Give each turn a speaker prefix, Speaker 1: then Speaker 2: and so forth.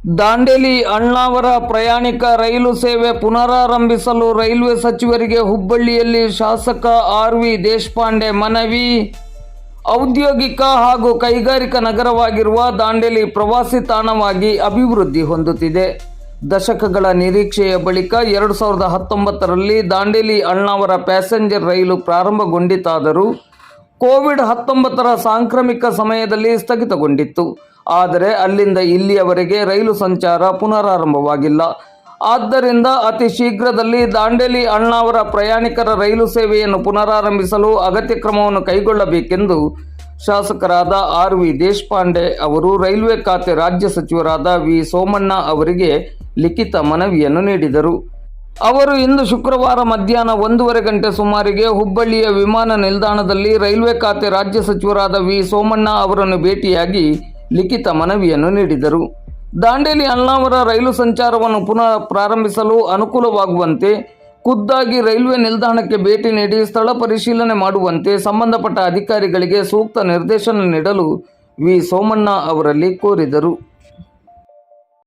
Speaker 1: ದಾಂಡೇಲಿ ಅಣ್ಣಾವರ ಪ್ರಯಾಣಿಕ ರೈಲು ಸೇವೆ ಪುನರಾರಂಭಿಸಲು ರೈಲ್ವೆ ಸಚಿವರಿಗೆ ಹುಬ್ಬಳ್ಳಿಯಲ್ಲಿ ಶಾಸಕ ಆರ್.ವಿ. ದೇಶಪಾಂಡೆ ಮನವಿ. ಔದ್ಯೋಗಿಕ ಹಾಗೂ ಕೈಗಾರಿಕಾ ನಗರವಾಗಿರುವ ದಾಂಡೇಲಿ ಪ್ರವಾಸಿ ತಾಣವಾಗಿ ಅಭಿವೃದ್ಧಿ ಹೊಂದುತ್ತಿದೆ. ದಶಕಗಳ ನಿರೀಕ್ಷೆಯ ಬಳಿಕ 2019ರಲ್ಲಿ ದಾಂಡೇಲಿ ಅಣ್ಣಾವರ ಪ್ಯಾಸೆಂಜರ್ ರೈಲು ಪ್ರಾರಂಭಗೊಂಡಿತಾದರೂ ಕೋವಿಡ್-19ರ ಸಾಂಕ್ರಾಮಿಕ ಸಮಯದಲ್ಲಿ ಸ್ಥಗಿತಗೊಂಡಿತ್ತು. ಆದರೆ ಅಲ್ಲಿಂದ ಇಲ್ಲಿಯವರೆಗೆ ರೈಲು ಸಂಚಾರ ಪುನರಾರಂಭವಾಗಿಲ್ಲ. ಆದ್ದರಿಂದ ಅತಿ ಶೀಘ್ರದಲ್ಲಿ ದಾಂಡೇಲಿ ಅಣ್ಣಾವರ ಪ್ರಯಾಣಿಕರ ರೈಲು ಸೇವೆಯನ್ನು ಪುನರಾರಂಭಿಸಲು ಅಗತ್ಯ ಕ್ರಮವನ್ನು ಕೈಗೊಳ್ಳಬೇಕೆಂದು ಶಾಸಕರಾದ ಆರ್.ವಿ. ದೇಶಪಾಂಡೆ ಅವರು ರೈಲ್ವೆ ಖಾತೆ ರಾಜ್ಯ ಸಚಿವರಾದ ವಿ. ಸೋಮಣ್ಣ ಅವರಿಗೆ ಲಿಖಿತ ಮನವಿಯನ್ನು ನೀಡಿದರು. ಅವರು ಇಂದು ಶುಕ್ರವಾರ ಮಧ್ಯಾಹ್ನ 1:30 ಗಂಟೆ ಸುಮಾರಿಗೆ ಹುಬ್ಬಳ್ಳಿಯ ವಿಮಾನ ನಿಲ್ದಾಣದಲ್ಲಿ ರೈಲ್ವೆ ಖಾತೆ ರಾಜ್ಯ ಸಚಿವರಾದ ವಿ. ಸೋಮಣ್ಣ ಅವರನ್ನು ಭೇಟಿಯಾಗಿ ಲಿಖಿತ ಮನವಿಯನ್ನು ನೀಡಿದರು. ದಾಂಡೇಲಿ ಅಣ್ಣಾವರ ರೈಲು ಸಂಚಾರವನ್ನು ಪುನಃ ಪ್ರಾರಂಭಿಸಲು ಅನುಕೂಲವಾಗುವಂತೆ ಖುದ್ದಾಗಿ ರೈಲ್ವೆ ನಿಲ್ದಾಣಕ್ಕೆ ಭೇಟಿ ನೀಡಿ ಸ್ಥಳ ಪರಿಶೀಲನೆ ಮಾಡುವಂತೆ ಸಂಬಂಧಪಟ್ಟ ಅಧಿಕಾರಿಗಳಿಗೆ ಸೂಕ್ತ ನಿರ್ದೇಶನ ನೀಡಲು ವಿ. ಸೋಮಣ್ಣ ಅವರಲ್ಲಿ ಕೋರಿದರು.